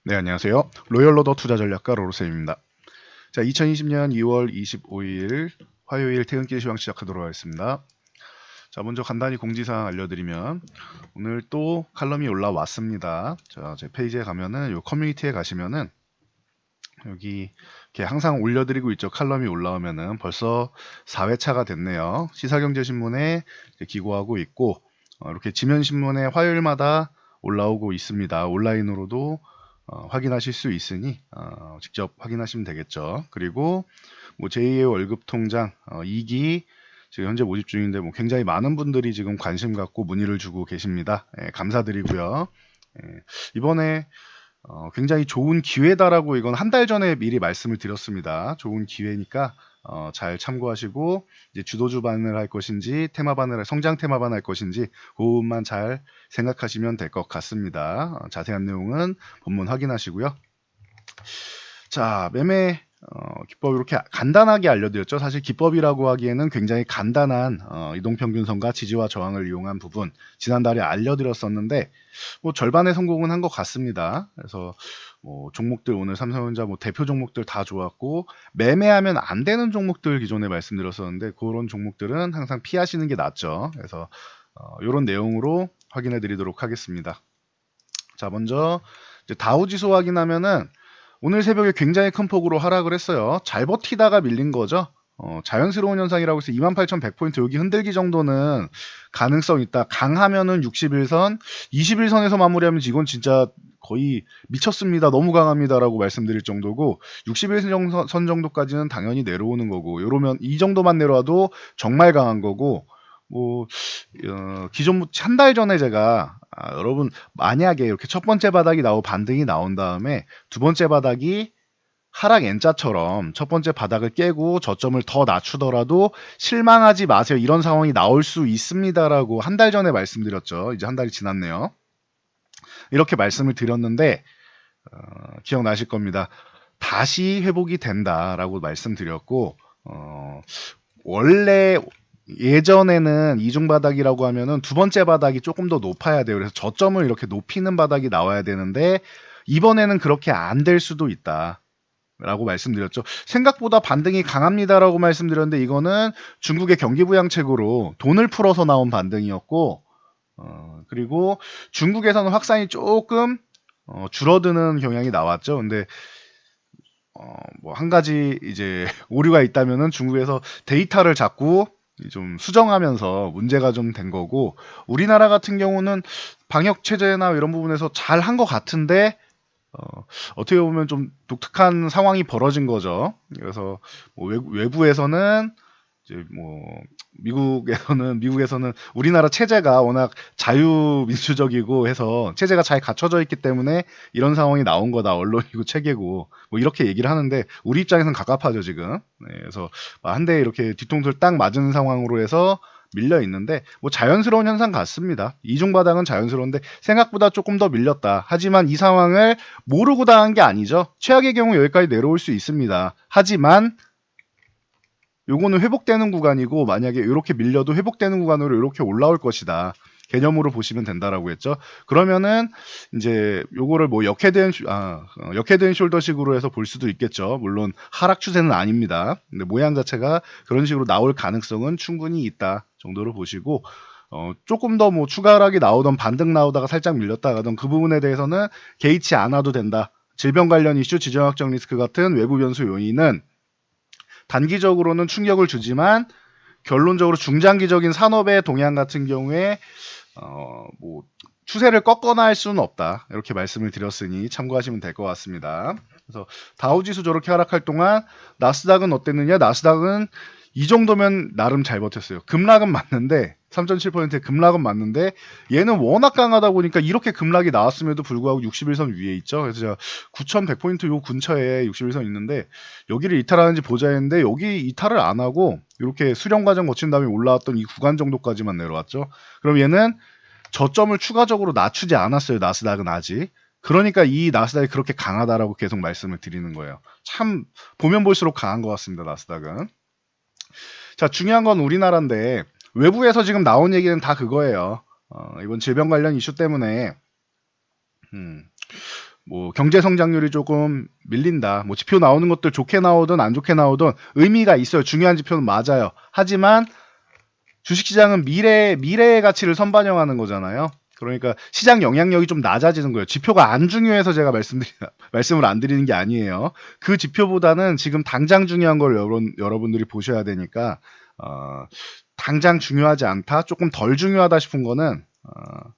네, 안녕하세요. 로열로더 투자전략가 로로쌤입니다. 자, 2020년 2월 25일 화요일 퇴근길 시황 시작하도록 하겠습니다. 자, 먼저 간단히 공지사항 알려드리면 오늘 또 칼럼이 올라왔습니다. 자, 제 페이지에 가면은 요 커뮤니티에 가시면은 여기 이렇게 항상 올려드리고 있죠. 칼럼이 올라오면은 벌써 4회차가 됐네요. 시사경제신문에 기고하고 있고 이렇게 지면신문에 화요일마다 올라오고 있습니다. 온라인으로도 확인하실 수 있으니 직접 확인하시면 되겠죠. 그리고 뭐 제2의 월급 통장 2기 지금 현재 모집 중인데 뭐 굉장히 많은 분들이 지금 관심 갖고 문의를 주고 계십니다. 감사드리고요. 이번에 굉장히 좋은 기회다라고 이건 한 달 전에 미리 말씀을 드렸습니다. 좋은 기회니까 잘 참고하시고 이제 주도주반을 할 것인지 성장 테마반 할 것인지 그것만 잘 생각하시면 될 것 같습니다. 자세한 내용은 본문 확인하시고요. 자, 매매 기법 이렇게 간단하게 알려드렸죠. 사실 기법이라고 하기에는 굉장히 간단한 이동평균선과 지지와 저항을 이용한 부분 지난달에 알려드렸었는데 뭐 절반의 성공은 한 것 같습니다. 그래서 뭐 종목들 오늘 삼성전자 뭐 대표 종목들 다 좋았고 매매하면 안 되는 종목들 기존에 말씀드렸었는데 그런 종목들은 항상 피하시는 게 낫죠. 그래서 이런 내용으로 확인해 드리도록 하겠습니다. 자, 먼저 이제 다우지수 확인하면은 오늘 새벽에 굉장히 큰 폭으로 하락을 했어요. 잘 버티다가 밀린 거죠. 자연스러운 현상이라고 해서 28,100포인트 여기 흔들기 정도는 가능성 있다. 강하면은 61선, 21선에서 마무리하면 이건 진짜 거의 미쳤습니다. 너무 강합니다라고 말씀드릴 정도고 61선 정도까지는 당연히 내려오는 거고 이러면 이 정도만 내려와도 정말 강한 거고 뭐 기존 한 달 전에 제가 여러분 만약에 이렇게 첫 번째 바닥이 나오고 반등이 나온 다음에 두 번째 바닥이 하락 N자처럼 첫 번째 바닥을 깨고 저점을 더 낮추더라도 실망하지 마세요. 이런 상황이 나올 수 있습니다라고 한 달 전에 말씀드렸죠. 이제 한 달이 지났네요. 이렇게 말씀을 드렸는데 기억나실 겁니다. 다시 회복이 된다라고 말씀드렸고 원래 예전에는 이중 바닥이라고 하면은 두 번째 바닥이 조금 더 높아야 돼요. 그래서 저점을 이렇게 높이는 바닥이 나와야 되는데 이번에는 그렇게 안 될 수도 있다. 라고 말씀드렸죠. 생각보다 반등이 강합니다라고 말씀드렸는데 이거는 중국의 경기부양책으로 돈을 풀어서 나온 반등이었고 그리고 중국에서는 확산이 조금 줄어드는 경향이 나왔죠. 근데 뭐 한 가지 이제 오류가 있다면은 중국에서 데이터를 자꾸 좀 수정하면서 문제가 좀 된 거고 우리나라 같은 경우는 방역 체제나 이런 부분에서 잘 한 것 같은데 어떻게 보면 좀 독특한 상황이 벌어진 거죠. 그래서 뭐 외부에서는 이제 뭐 미국에서는 우리나라 체제가 워낙 자유민주적이고 해서 체제가 잘 갖춰져 있기 때문에 이런 상황이 나온 거다. 언론이고 체계고 뭐 이렇게 얘기를 하는데 우리 입장에서는 갑갑하죠 지금. 네, 그래서 한 대 이렇게 뒤통수를 딱 맞은 상황으로 해서 밀려 있는데 뭐 자연스러운 현상 같습니다. 이중 바닥은 자연스러운데 생각보다 조금 더 밀렸다. 하지만 이 상황을 모르고 당한 게 아니죠. 최악의 경우 여기까지 내려올 수 있습니다. 하지만 요거는 회복되는 구간이고 만약에 이렇게 밀려도 회복되는 구간으로 이렇게 올라올 것이다. 개념으로 보시면 된다라고 했죠. 그러면은 이제 요거를 뭐 역헤드앤 숄더식으로 해서 볼 수도 있겠죠. 물론 하락 추세는 아닙니다. 근데 모양 자체가 그런 식으로 나올 가능성은 충분히 있다 정도로 보시고 조금 더 뭐 추가 하락이 나오던 반등 나오다가 살짝 밀렸다 가던 그 부분에 대해서는 개의치 않아도 된다. 질병 관련 이슈, 지정학적 리스크 같은 외부 변수 요인은 단기적으로는 충격을 주지만 결론적으로 중장기적인 산업의 동향 같은 경우에 뭐 추세를 꺾거나 할 수는 없다. 이렇게 말씀을 드렸으니 참고하시면 될 것 같습니다. 그래서 다우지수 저렇게 하락할 동안 나스닥은 어땠느냐? 나스닥은 이 정도면 나름 잘 버텼어요. 급락은 맞는데 3.7%의 급락은 맞는데 얘는 워낙 강하다 보니까 이렇게 급락이 나왔음에도 불구하고 61선 위에 있죠. 그래서 제가 9,100포인트 요 근처에 61선 있는데 여기를 이탈하는지 보자 했는데 여기 이탈을 안 하고 이렇게 수렴 과정 거친 다음에 올라왔던 이 구간 정도까지만 내려왔죠. 그럼 얘는 저점을 추가적으로 낮추지 않았어요. 나스닥은 아직. 그러니까 이 나스닥이 그렇게 강하다라고 계속 말씀을 드리는 거예요. 참 보면 볼수록 강한 것 같습니다. 나스닥은. 자, 중요한 건 우리나라인데 외부에서 지금 나온 얘기는 다 그거예요. 이번 질병 관련 이슈 때문에 뭐 경제 성장률이 조금 밀린다. 뭐 지표 나오는 것들 좋게 나오든 안 좋게 나오든 의미가 있어요. 중요한 지표는 맞아요. 하지만 주식시장은 미래의 가치를 선반영하는 거잖아요. 그러니까 시장 영향력이 좀 낮아지는 거예요. 지표가 안 중요해서 제가 말씀을 안 드리는 게 아니에요. 그 지표보다는 지금 당장 중요한 걸 여러분들이 보셔야 되니까 당장 중요하지 않다, 조금 덜 중요하다 싶은 거는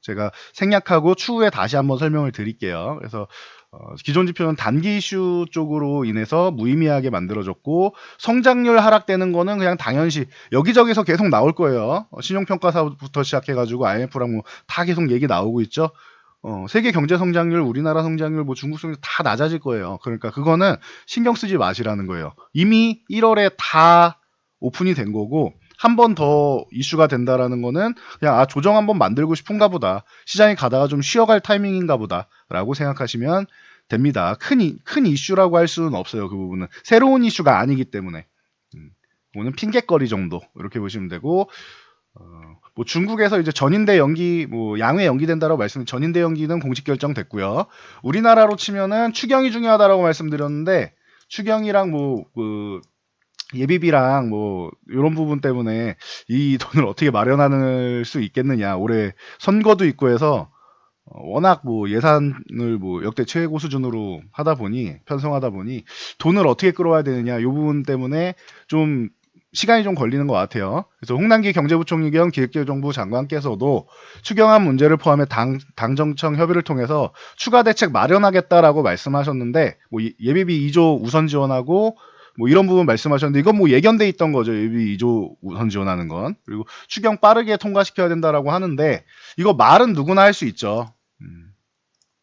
제가 생략하고 추후에 다시 한번 설명을 드릴게요. 그래서 기존 지표는 단기 이슈 쪽으로 인해서 무의미하게 만들어졌고, 성장률 하락되는 거는 그냥 당연시 여기저기서 계속 나올 거예요. 신용평가사부터 시작해가지고 IMF랑 뭐 다 계속 얘기 나오고 있죠. 세계 경제 성장률, 우리나라 성장률, 뭐 중국 성장률 다 낮아질 거예요. 그러니까 그거는 신경 쓰지 마시라는 거예요. 이미 1월에 다 오픈이 된 거고, 한 번 더 이슈가 된다라는 거는 그냥 조정 한번 만들고 싶은가 보다, 시장이 가다가 좀 쉬어갈 타이밍인가 보다 라고 생각하시면 됩니다. 큰 이슈라고 할 수는 없어요. 그 부분은 새로운 이슈가 아니기 때문에 그거는 핑계거리 정도 이렇게 보시면 되고, 뭐 중국에서 이제 전인대 연기, 뭐 양회 연기된다라고 전인대 연기는 공식 결정됐고요. 우리나라로 치면은 추경이 중요하다라고 말씀드렸는데, 추경이랑 그 예비비랑 뭐 이런 부분 때문에 이 돈을 어떻게 마련할 수 있겠느냐. 올해 선거도 있고 해서 워낙 뭐 예산을 뭐 역대 최고 수준으로 편성하다 보니 돈을 어떻게 끌어와야 되느냐, 이 부분 때문에 좀 시간이 좀 걸리는 것 같아요. 그래서 홍남기 경제부총리 겸 기획재정부 장관께서도 추경안 문제를 포함해 당정청 협의를 통해서 추가 대책 마련하겠다라고 말씀하셨는데, 뭐 예비비 2조 우선 지원하고 뭐 이런 부분 말씀하셨는데, 이건 뭐 예견돼 있던 거죠. 예비비 2조 우선 지원하는 건. 그리고 추경 빠르게 통과시켜야 된다라고 하는데, 이거 말은 누구나 할 수 있죠.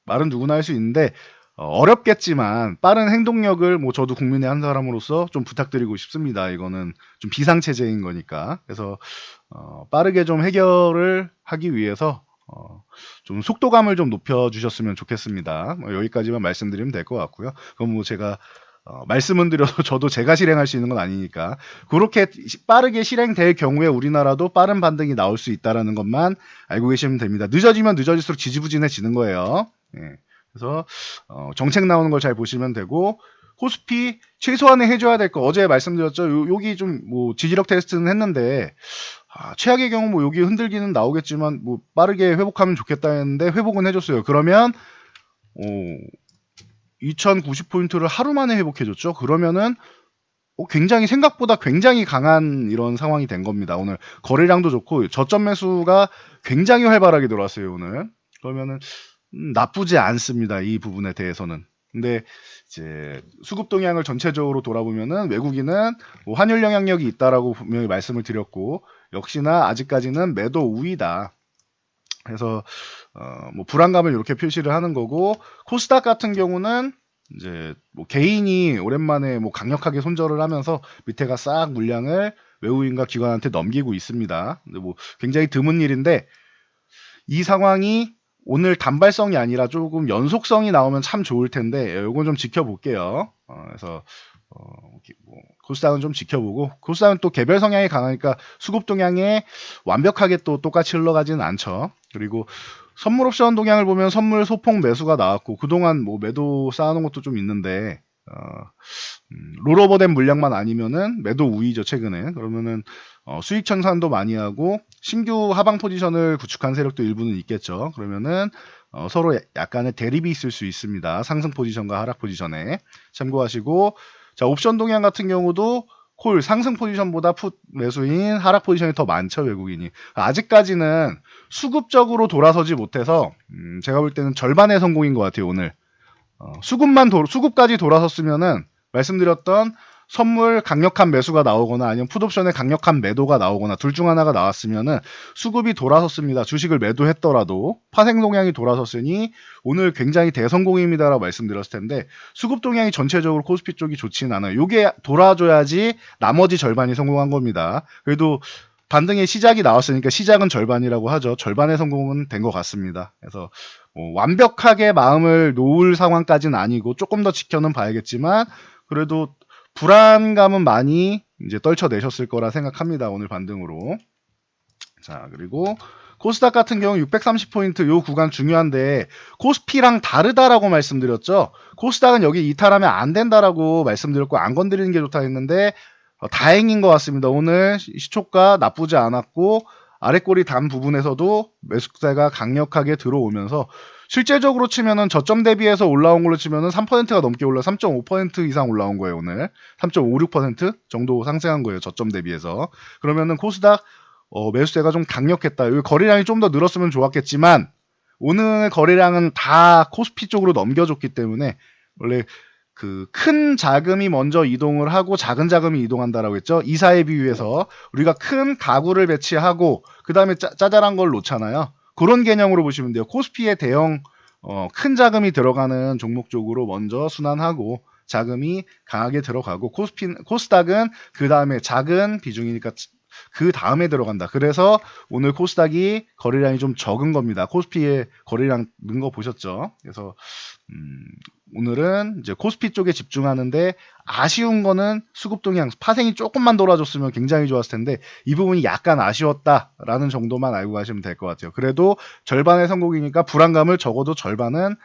말은 누구나 할 수 있는데 어렵겠지만 빠른 행동력을 뭐 저도 국민의 한 사람으로서 좀 부탁드리고 싶습니다. 이거는 좀 비상체제인 거니까. 그래서 빠르게 좀 해결을 하기 위해서 좀 속도감을 좀 높여주셨으면 좋겠습니다. 여기까지만 말씀드리면 될 것 같고요. 그건 뭐 제가 말씀은 드려도 저도 제가 실행할 수 있는 건 아니니까, 그렇게 빠르게 실행될 경우에 우리나라도 빠른 반등이 나올 수 있다는 것만 알고 계시면 됩니다. 늦어지면 늦어질수록 지지부진해지는 거예요. 예. 그래서 정책 나오는 걸 잘 보시면 되고, 코스피 최소한의 해줘야 될 거 어제 말씀드렸죠. 여기 좀 뭐 지지력 테스트는 했는데 최악의 경우 뭐 여기 흔들기는 나오겠지만 뭐 빠르게 회복하면 좋겠다 했는데 회복은 해줬어요. 그러면 2090포인트를 하루 만에 회복해줬죠. 그러면은 굉장히 생각보다 굉장히 강한 이런 상황이 된 겁니다. 오늘 거래량도 좋고 저점 매수가 굉장히 활발하게 들어왔어요, 오늘. 그러면은 나쁘지 않습니다, 이 부분에 대해서는. 근데 이제 수급 동향을 전체적으로 돌아보면은 외국인은 뭐 환율 영향력이 있다라고 분명히 말씀을 드렸고, 역시나 아직까지는 매도 우위다. 그래서 뭐 불안감을 이렇게 표시를 하는 거고, 코스닥 같은 경우는 이제 뭐 개인이 오랜만에 뭐 강력하게 손절을 하면서 밑에가 싹 물량을 외국인과 기관한테 넘기고 있습니다. 근데 뭐 굉장히 드문 일인데, 이 상황이 오늘 단발성이 아니라 조금 연속성이 나오면 참 좋을 텐데, 이건 좀 지켜볼게요. 그래서 뭐 코스닥은 좀 지켜보고, 코스닥은 또 개별 성향이 강하니까 수급 동향에 완벽하게 또 똑같이 흘러가지는 않죠. 그리고 선물 옵션 동향을 보면 선물 소폭 매수가 나왔고, 그동안 뭐 매도 쌓아놓은 것도 좀 있는데 롤오버된 물량만 아니면은 매도 우위죠, 최근에. 그러면은 수익 청산도 많이 하고 신규 하방 포지션을 구축한 세력도 일부는 있겠죠. 그러면은 서로 약간의 대립이 있을 수 있습니다. 상승 포지션과 하락 포지션에 참고하시고, 자, 옵션 동향 같은 경우도 콜 상승 포지션보다 풋 매수인 하락 포지션이 더 많죠, 외국인이. 아직까지는 수급적으로 돌아서지 못해서 제가 볼 때는 절반의 성공인 것 같아요, 오늘. 수급까지 돌아섰으면은 말씀드렸던 선물 강력한 매수가 나오거나 아니면 풋옵션에 강력한 매도가 나오거나 둘 중 하나가 나왔으면은 수급이 돌아섰습니다. 주식을 매도했더라도 파생 동향이 돌아섰으니 오늘 굉장히 대성공입니다라고 말씀드렸을 텐데, 수급 동향이 전체적으로 코스피 쪽이 좋지는 않아요. 이게 돌아줘야지 나머지 절반이 성공한 겁니다. 그래도 반등의 시작이 나왔으니까 시작은 절반이라고 하죠. 절반의 성공은 된 것 같습니다. 그래서 완벽하게 마음을 놓을 상황까지는 아니고 조금 더 지켜는 봐야겠지만, 그래도 불안감은 많이 이제 떨쳐내셨을 거라 생각합니다, 오늘 반등으로. 자, 그리고 코스닥 같은 경우 630포인트 요 구간 중요한데 코스피랑 다르다라고 말씀드렸죠. 코스닥은 여기 이탈하면 안 된다라고 말씀드렸고 안 건드리는 게 좋다 했는데 다행인 것 같습니다. 오늘 시초가 나쁘지 않았고 아랫꼬리 단 부분에서도 매수세가 강력하게 들어오면서 실제적으로 치면은 저점 대비해서 올라온 걸로 치면은 3%가 넘게 올라 3.5% 이상 올라온 거예요. 오늘 3.56% 정도 상승한 거예요. 저점 대비해서. 그러면은 코스닥 매수세가 좀 강력했다. 여기 거래량이 좀 더 늘었으면 좋았겠지만 오늘 거래량은 다 코스피 쪽으로 넘겨줬기 때문에 원래 그 큰 자금이 먼저 이동을 하고 작은 자금이 이동한다라고 했죠. 이사에 비유해서 우리가 큰 가구를 배치하고 그 다음에 짜잘한 걸 놓잖아요. 그런 개념으로 보시면 돼요. 코스피의 대형 큰 자금이 들어가는 종목 쪽으로 먼저 순환하고 자금이 강하게 들어가고 코스닥은 그 다음에 작은 비중이니까 그 다음에 들어간다. 그래서 오늘 코스닥이 거래량이 좀 적은 겁니다. 코스피의 거래량 는 거 보셨죠? 그래서 오늘은 이제 코스피 쪽에 집중하는데 아쉬운 거는 수급 동향 파생이 조금만 돌아줬으면 굉장히 좋았을 텐데 이 부분이 약간 아쉬웠다라는 정도만 알고 가시면 될 것 같아요. 그래도 절반의 성공이니까 불안감을 적어도 절반은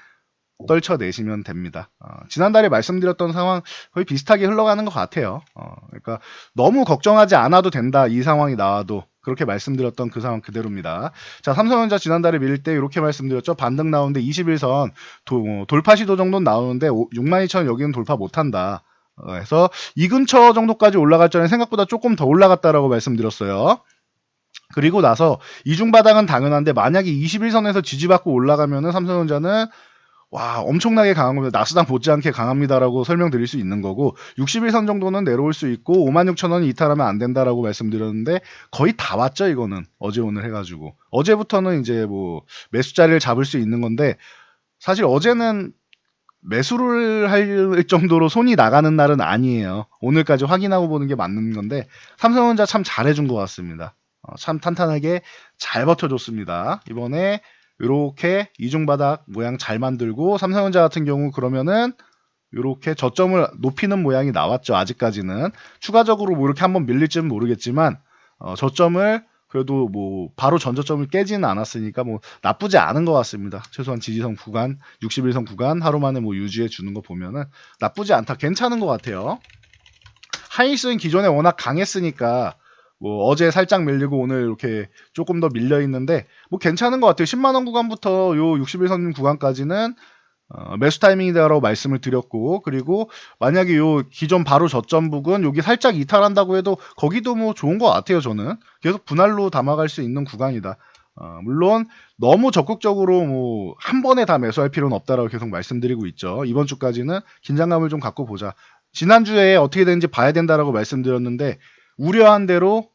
떨쳐내시면 됩니다. 지난달에 말씀드렸던 상황 거의 비슷하게 흘러가는 것 같아요. 그러니까 너무 걱정하지 않아도 된다. 이 상황이 나와도 그렇게 말씀드렸던 그 상황 그대로입니다. 자, 삼성전자 지난달에 밀릴 때 이렇게 말씀드렸죠. 반등 나오는데 21선 돌파 시도 정도는 나오는데 62,000 여기는 돌파 못한다. 그래서 이 근처 정도까지 올라갈 전에 생각보다 조금 더 올라갔다라고 말씀드렸어요. 그리고 나서 이중 바닥은 당연한데 만약에 21선에서 지지받고 올라가면은 삼성전자는 와 엄청나게 강한 겁니다. 나스닥 못지않게 강합니다라고 설명드릴 수 있는 거고 61선 정도는 내려올 수 있고 56,000원이 이탈하면 안 된다라고 말씀드렸는데 거의 다 왔죠. 이거는 어제 오늘 해가지고 어제부터는 이제 뭐 매수자리를 잡을 수 있는 건데 사실 어제는 매수를 할 정도로 손이 나가는 날은 아니에요. 오늘까지 확인하고 보는 게 맞는 건데 삼성전자 참 잘해준 것 같습니다. 참 탄탄하게 잘 버텨줬습니다. 이번에 이렇게 이중바닥 모양 잘 만들고 삼성전자 같은 경우 그러면은 이렇게 저점을 높이는 모양이 나왔죠. 아직까지는 추가적으로 뭐 이렇게 한번 밀릴지는 모르겠지만 저점을 그래도 뭐 바로 전저점을 깨지는 않았으니까 뭐 나쁘지 않은 것 같습니다. 최소한 지지선 구간 61선 구간 하루 만에 뭐 유지해 주는 거 보면은 나쁘지 않다. 괜찮은 것 같아요. 하이닉스는 기존에 워낙 강했으니까 뭐 어제 살짝 밀리고 오늘 이렇게 조금 더 밀려 있는데 뭐 괜찮은 것 같아요. 10만원 구간부터 요 61선 구간까지는 매수 타이밍이다라고 말씀을 드렸고 그리고 만약에 요 기존 바로 저점 부근 여기 살짝 이탈한다고 해도 거기도 뭐 좋은 것 같아요. 저는 계속 분할로 담아갈 수 있는 구간이다. 물론 너무 적극적으로 뭐 한 번에 다 매수할 필요는 없다라고 계속 말씀드리고 있죠. 이번 주까지는 긴장감을 좀 갖고 보자. 지난주에 어떻게 되는지 봐야 된다라고 말씀드렸는데 우려한 대로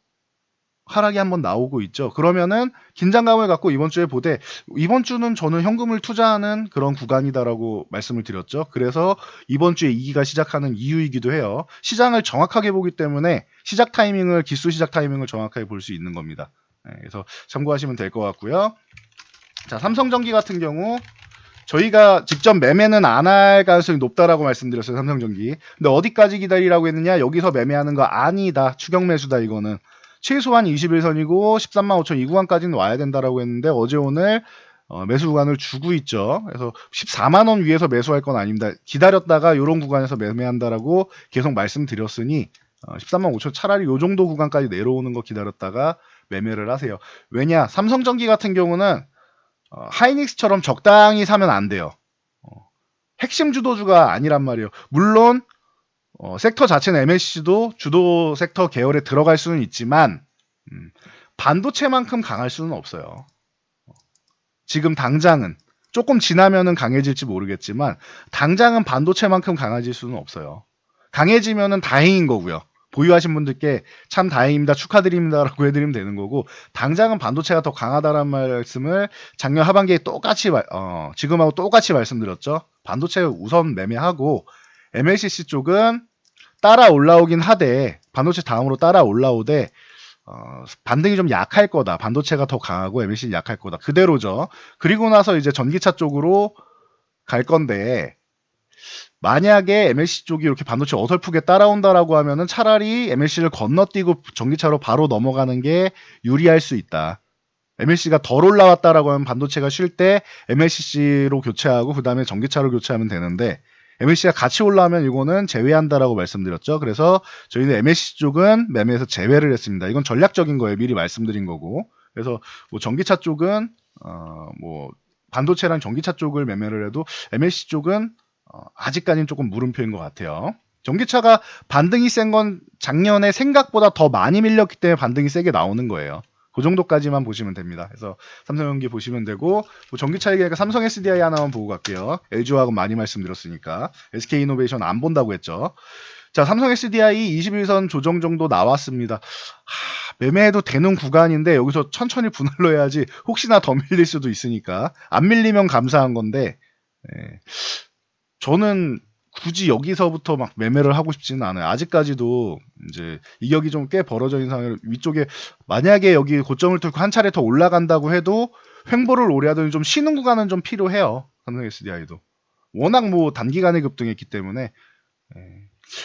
하락이 한번 나오고 있죠. 그러면은 긴장감을 갖고 이번 주에 보되 이번 주는 저는 현금을 투자하는 그런 구간이다라고 말씀을 드렸죠. 그래서 이번 주에 이기가 시작하는 이유이기도 해요. 시장을 정확하게 보기 때문에 시작 타이밍을 기수 시작 타이밍을 정확하게 볼 수 있는 겁니다. 그래서 참고하시면 될 것 같고요. 자, 삼성전기 같은 경우 저희가 직접 매매는 안 할 가능성이 높다라고 말씀드렸어요. 삼성전기. 근데 어디까지 기다리라고 했느냐? 여기서 매매하는 거 아니다. 추격 매수다 이거는. 최소한 21선이고 135,000 이 구간까지는 와야 된다라고 했는데 어제 오늘 매수 구간을 주고 있죠. 그래서 14만원 위에서 매수할 건 아닙니다. 기다렸다가 이런 구간에서 매매한다라고 계속 말씀드렸으니 135,000 차라리 이 정도 구간까지 내려오는 거 기다렸다가 매매를 하세요. 왜냐? 삼성전기 같은 경우는 하이닉스처럼 적당히 사면 안 돼요. 핵심 주도주가 아니란 말이에요. 물론 섹터 자체는 MLCC도 주도 섹터 계열에 들어갈 수는 있지만 반도체만큼 강할 수는 없어요. 지금 당장은 조금 지나면은 강해질지 모르겠지만 당장은 반도체만큼 강해질 수는 없어요. 강해지면은 다행인 거고요. 보유하신 분들께 참 다행입니다. 축하드립니다라고 해드리면 되는 거고 당장은 반도체가 더 강하다는 말씀을 작년 하반기에 똑같이 지금하고 똑같이 말씀드렸죠. 반도체 우선 매매하고 MLCC 쪽은 따라 올라오긴 하되 반도체 다음으로 따라 올라오되 반등이 좀 약할 거다. 반도체가 더 강하고 MLC는 약할 거다. 그대로죠. 그리고 나서 이제 전기차 쪽으로 갈 건데 만약에 MLC 쪽이 이렇게 반도체 어설프게 따라온다라고 하면은 차라리 MLC를 건너뛰고 전기차로 바로 넘어가는 게 유리할 수 있다. MLC가 덜 올라왔다라고 하면 반도체가 쉴 때 MLCC로 교체하고 그 다음에 전기차로 교체하면 되는데 MLC가 같이 올라오면 이거는 제외한다라고 말씀드렸죠. 그래서 저희는 MLC 쪽은 매매에서 제외를 했습니다. 이건 전략적인 거예요. 미리 말씀드린 거고. 그래서 뭐 전기차 쪽은 뭐 반도체랑 전기차 쪽을 매매를 해도 MLC 쪽은 아직까지는 조금 물음표인 것 같아요. 전기차가 반등이 센 건 작년에 생각보다 더 많이 밀렸기 때문에 반등이 세게 나오는 거예요. 그 정도까지만 보시면 됩니다. 그래서 삼성전기 보시면 되고 뭐 전기차 얘기하니까 삼성 SDI 하나만 보고 갈게요. LG화학은 많이 말씀드렸으니까 SK이노베이션 안 본다고 했죠. 자, 삼성 SDI 21선 조정 정도 나왔습니다. 매매해도 되는 구간인데 여기서 천천히 분할로 해야지 혹시나 더 밀릴 수도 있으니까 안 밀리면 감사한 건데 저는 굳이 여기서부터 막 매매를 하고 싶지는 않아요. 아직까지도 이제 이격이 좀 꽤 벌어져 있는 상황에 위쪽에 만약에 여기 고점을 뚫고 한 차례 더 올라간다고 해도 횡보를 오래 하더니 좀 쉬는 구간은 좀 필요해요. 삼성 SDI도 워낙 뭐 단기간에 급등했기 때문에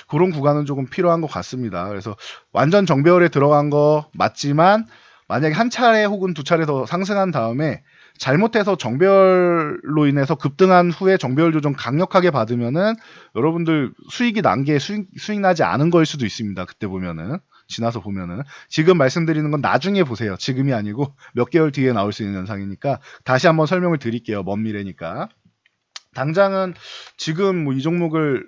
그런 구간은 조금 필요한 것 같습니다. 그래서 완전 정배열에 들어간 거 맞지만 만약에 한 차례 혹은 두 차례 더 상승한 다음에 잘못해서 정배열로 인해서 급등한 후에 정배열 조정 강력하게 받으면은 여러분들 수익이 난 게 수익 나지 않은 거일 수도 있습니다. 그때 보면은 지나서 보면은 지금 말씀드리는 건 나중에 보세요. 지금이 아니고 몇 개월 뒤에 나올 수 있는 현상이니까 다시 한번 설명을 드릴게요. 먼 미래니까. 당장은 지금 뭐 이 종목을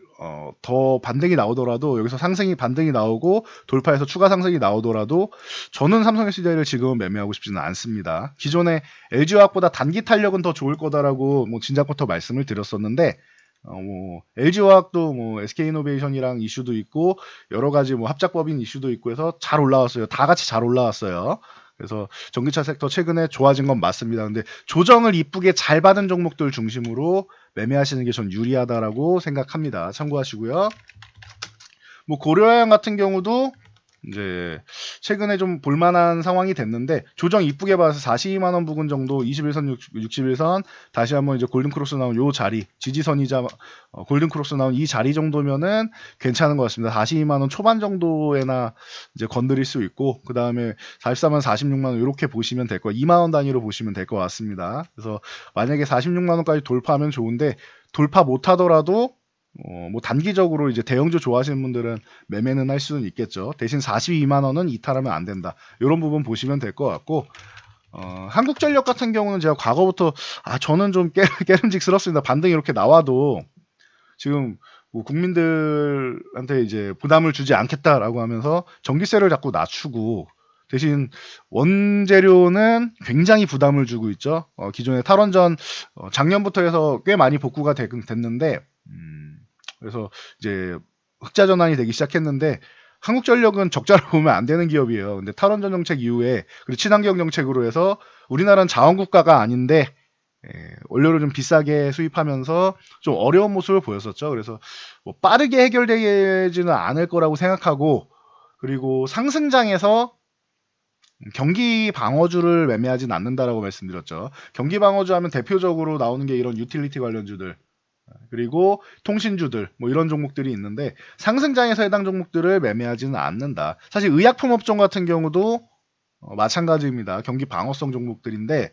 더 반등이 나오더라도 여기서 상승이 반등이 나오고 돌파해서 추가 상승이 나오더라도 저는 삼성 SDI를 지금은 매매하고 싶지는 않습니다. 기존에 LG화학보다 단기 탄력은 더 좋을 거다라고 뭐 진작부터 말씀을 드렸었는데 뭐 LG화학도 뭐 SK이노베이션이랑 이슈도 있고 여러 가지 뭐 합작법인 이슈도 있고 해서 잘 올라왔어요. 다 같이 잘 올라왔어요. 그래서 전기차 섹터 최근에 좋아진 건 맞습니다. 근데 조정을 이쁘게 잘 받은 종목들 중심으로 매매하시는 게 전 유리하다라고 생각합니다. 참고하시고요. 뭐 고려아연 같은 경우도 이제 최근에 좀 볼만한 상황이 됐는데 조정 이쁘게 봐서 42만 원 부근 정도 21선 61선 다시 한번 이제 골든크로스 나온 요 자리 지지선이자 골든크로스 나온 이 자리 정도면은 괜찮은 것 같습니다. 42만 원 초반 정도에나 이제 건드릴 수 있고 그 다음에 44만 46만 원 이렇게 보시면 될 거예요. 2만 원 단위로 보시면 될 것 같습니다. 그래서 만약에 46만 원까지 돌파하면 좋은데 돌파 못하더라도 뭐 단기적으로 이제 대형주 좋아하시는 분들은 매매는 할 수는 있겠죠. 대신 42만 원은 이탈하면 안 된다. 이런 부분 보시면 될 것 같고 한국전력 같은 경우는 제가 과거부터 저는 좀 깨름직스럽습니다. 반등이 이렇게 나와도 지금 뭐 국민들한테 이제 부담을 주지 않겠다라고 하면서 전기세를 자꾸 낮추고 대신 원재료는 굉장히 부담을 주고 있죠. 기존의 탈원전 작년부터 해서 꽤 많이 복구가 됐는데 그래서 이제 흑자 전환이 되기 시작했는데 한국전력은 적자를 보면 안 되는 기업이에요. 근데 탈원전 정책 이후에 그리고 친환경 정책으로 해서 우리나라는 자원국가가 아닌데 원료를 좀 비싸게 수입하면서 좀 어려운 모습을 보였었죠. 그래서 뭐 빠르게 해결되지는 않을 거라고 생각하고 그리고 상승장에서 경기 방어주를 매매하진 않는다라고 말씀드렸죠. 경기 방어주 하면 대표적으로 나오는 게 이런 유틸리티 관련주들 그리고 통신주들 뭐 이런 종목들이 있는데 상승장에서 해당 종목들을 매매하지는 않는다. 사실 의약품 업종 같은 경우도 마찬가지입니다. 경기 방어성 종목들인데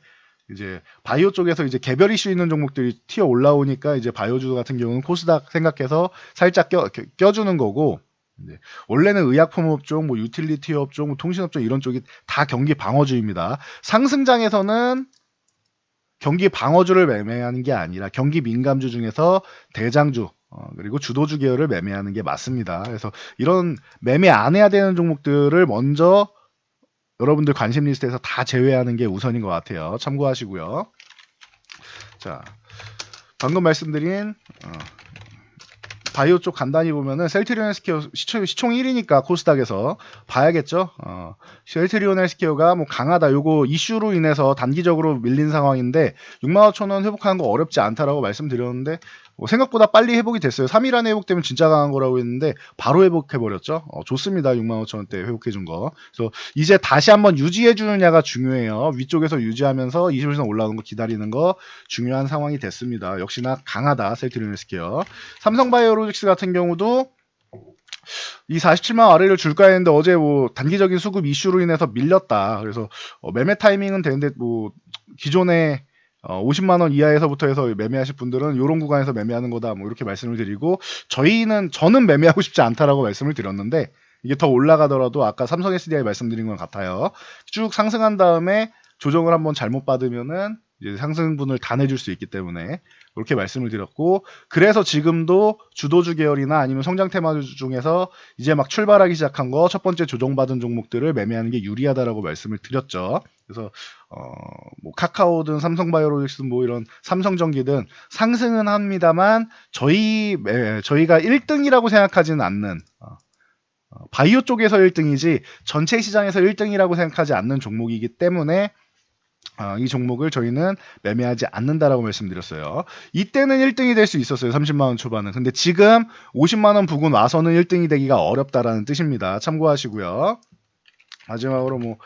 이제 바이오 쪽에서 이제 개별 이슈 있는 종목들이 튀어 올라오니까 이제 바이오주 같은 경우는 코스닥 생각해서 살짝 껴주는 거고 원래는 의약품 업종, 뭐 유틸리티 업종, 뭐 통신 업종 이런 쪽이 다 경기 방어주입니다. 상승장에서는 경기 방어주를 매매하는 게 아니라 경기 민감주 중에서 대장주 그리고 주도주 계열을 매매하는 게 맞습니다. 그래서 이런 매매 안 해야 되는 종목들을 먼저 여러분들 관심 리스트에서 다 제외하는 게 우선인 것 같아요. 참고하시고요. 자, 방금 말씀드린 바이오 쪽 간단히 보면은 셀트리온 헬스케어 시총 1위니까 코스닥에서 봐야겠죠. 셀트리온 헬스케어가 뭐 강하다. 요거 이슈로 인해서 단기적으로 밀린 상황인데 65,000원 회복하는 거 어렵지 않다라고 말씀드렸는데 생각보다 빨리 회복이 됐어요. 3일 안에 회복되면 진짜 강한 거라고 했는데 바로 회복해버렸죠. 좋습니다. 65,000원대 회복해준 거. 그래서 이제 다시 한번 유지해주느냐가 중요해요. 위쪽에서 유지하면서 21선 올라오는 거 기다리는 거 중요한 상황이 됐습니다. 역시나 강하다. 셀트리온 헬스케어. 삼성바이오로직스 같은 경우도 이 47만 아래를 줄까 했는데 어제 뭐 단기적인 수급 이슈로 인해서 밀렸다. 그래서 매매 타이밍은 되는데 뭐 기존에 50만 원 이하에서부터 해서 매매하실 분들은 이런 구간에서 매매하는 거다. 뭐 이렇게 말씀을 드리고 저는 매매하고 싶지 않다라고 말씀을 드렸는데 이게 더 올라가더라도 아까 삼성 SDI 말씀드린 것 같아요. 쭉 상승한 다음에 조정을 한번 잘못 받으면은 이제 상승분을 다 내줄 수 있기 때문에 그렇게 말씀을 드렸고, 그래서 지금도 주도주 계열이나 아니면 성장 테마주 중에서 이제 막 출발하기 시작한 거 첫 번째 조정받은 종목들을 매매하는 게 유리하다라고 말씀을 드렸죠. 그래서 뭐 카카오든 삼성바이오로직스든 뭐 이런 삼성전기든 상승은 합니다만 저희가 1등이라고 생각하지는 않는 바이오 쪽에서 1등이지 전체 시장에서 1등이라고 생각하지 않는 종목이기 때문에 이 종목을 저희는 매매하지 않는다라고 말씀드렸어요. 이때는 1등이 될 수 있었어요. 30만원 초반은. 근데 지금 50만원 부근 와서는 1등이 되기가 어렵다라는 뜻입니다. 참고하시고요. 마지막으로 뭐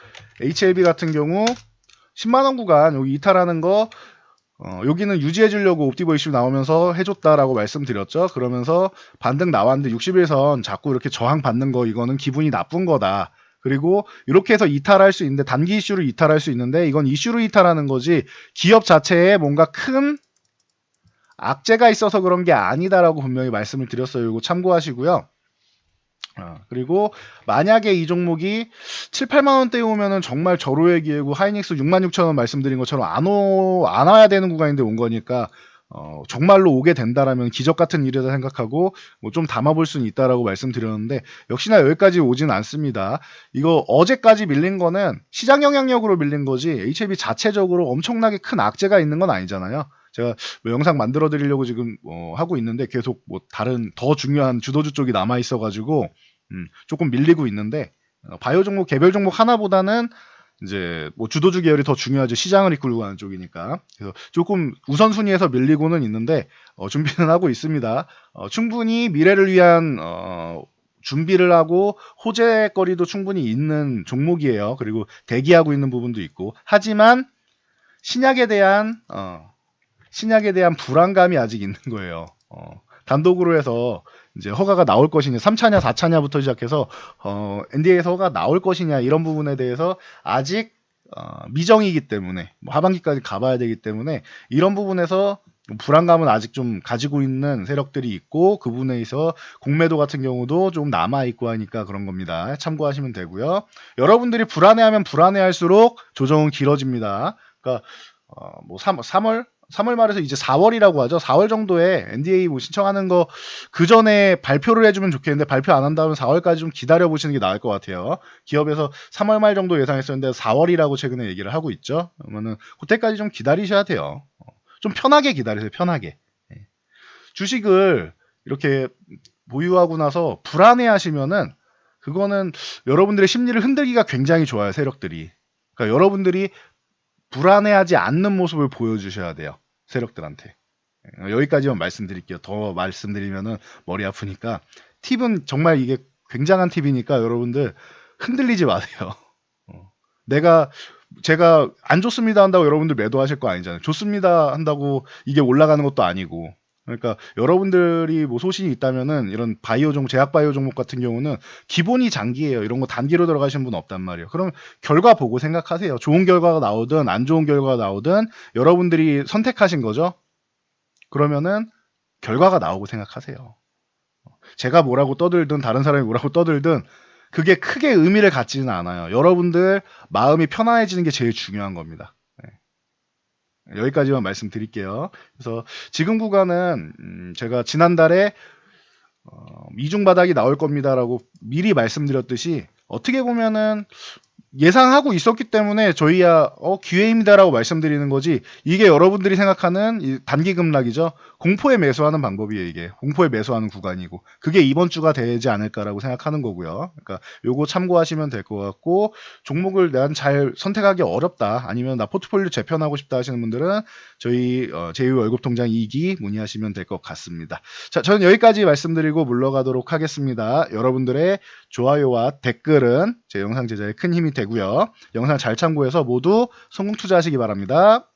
HLB 같은 경우 10만원 구간 여기 이탈하는 거 여기는 유지해 주려고 옵티버 이슈 나오면서 해줬다라고 말씀드렸죠. 그러면서 반등 나왔는데 60일선 자꾸 이렇게 저항 받는 거 이거는 기분이 나쁜 거다. 그리고 이렇게 해서 이탈할 수 있는데 단기 이슈로 이탈할 수 있는데 이건 이슈로 이탈하는 거지 기업 자체에 뭔가 큰 악재가 있어서 그런 게 아니다라고 분명히 말씀을 드렸어요. 이거 참고하시고요. 그리고 만약에 이 종목이 7, 8만 원대에 오면은 정말 절호의 기회고 하이닉스 66,000원 말씀드린 것처럼 안 와야 되는 구간인데 온 거니까 정말로 오게 된다라면 기적 같은 일이다 생각하고 뭐 좀 담아볼 수는 있다라고 말씀드렸는데 역시나 여기까지 오진 않습니다. 이거 어제까지 밀린 거는 시장 영향력으로 밀린 거지 HLB 자체적으로 엄청나게 큰 악재가 있는 건 아니잖아요. 제가 뭐 영상 만들어 드리려고 지금 하고 있는데 계속 뭐 다른 더 중요한 주도주 쪽이 남아 있어 가지고 조금 밀리고 있는데 바이오 종목 개별 종목 하나보다는 이제 뭐 주도주 계열이 더 중요하죠. 시장을 이끌고 가는 쪽이니까. 그래서 조금 우선순위에서 밀리고는 있는데 준비는 하고 있습니다. 충분히 미래를 위한 준비를 하고 호재거리도 충분히 있는 종목이에요. 그리고 대기하고 있는 부분도 있고. 하지만 신약에 대한 불안감이 아직 있는 거예요. 단독으로 해서 이제 허가가 나올 것이냐, 3차냐, 4차냐부터 시작해서 NDA에서 허가 나올 것이냐 이런 부분에 대해서 아직 미정이기 때문에 뭐 하반기까지 가봐야 되기 때문에 이런 부분에서 불안감은 아직 좀 가지고 있는 세력들이 있고 그 부분에서 공매도 같은 경우도 좀 남아 있고 하니까 그런 겁니다. 참고하시면 되고요. 여러분들이 불안해하면 불안해할수록 조정은 길어집니다. 그러니까 뭐 3월 말에서 이제 4월이라고 하죠. 4월 정도에 NDA 뭐 신청하는 거 그 전에 발표를 해주면 좋겠는데 발표 안 한다면 4월까지 좀 기다려 보시는 게 나을 것 같아요. 기업에서 3월 말 정도 예상했었는데 4월이라고 최근에 얘기를 하고 있죠. 그러면은 그때까지 좀 기다리셔야 돼요. 좀 편하게 기다리세요. 편하게. 주식을 이렇게 보유하고 나서 불안해하시면은 그거는 여러분들의 심리를 흔들기가 굉장히 좋아요. 세력들이. 그러니까 여러분들이 불안해하지 않는 모습을 보여주셔야 돼요. 세력들한테. 여기까지만 말씀드릴게요. 더 말씀드리면은 머리 아프니까 팁은 정말 이게 굉장한 팁이니까 여러분들 흔들리지 마세요. 제가 안 좋습니다 한다고 여러분들 매도하실 거 아니잖아요. 좋습니다 한다고 이게 올라가는 것도 아니고. 그러니까 여러분들이 뭐 소신이 있다면은 이런 제약 바이오 종목 같은 경우는 기본이 장기예요. 이런 거 단기로 들어가시는 분 없단 말이에요. 그럼 결과 보고 생각하세요. 좋은 결과가 나오든 안 좋은 결과가 나오든 여러분들이 선택하신 거죠. 그러면은 결과가 나오고 생각하세요. 제가 뭐라고 떠들든 다른 사람이 뭐라고 떠들든 그게 크게 의미를 갖지는 않아요. 여러분들 마음이 편안해지는 게 제일 중요한 겁니다. 여기까지만 말씀드릴게요. 그래서 지금 구간은 제가 지난달에 이중 바닥이 나올 겁니다라고 미리 말씀드렸듯이 어떻게 보면은 예상하고 있었기 때문에 저희야 기회입니다라고 말씀드리는 거지 이게 여러분들이 생각하는 이 단기 급락이죠. 공포에 매수하는 방법이에요. 이게 공포에 매수하는 구간이고 그게 이번 주가 되지 않을까라고 생각하는 거고요. 그러니까 요거 참고하시면 될 것 같고 종목을 난 잘 선택하기 어렵다 아니면 나 포트폴리오 재편하고 싶다 하시는 분들은 저희 제2 월급통장 2기 문의하시면 될 것 같습니다. 자, 저는 여기까지 말씀드리고 물러가도록 하겠습니다. 여러분들의 좋아요와 댓글은 제 영상 제작에 큰 힘이 되고요. 영상 잘 참고해서 모두 성공 투자하시기 바랍니다.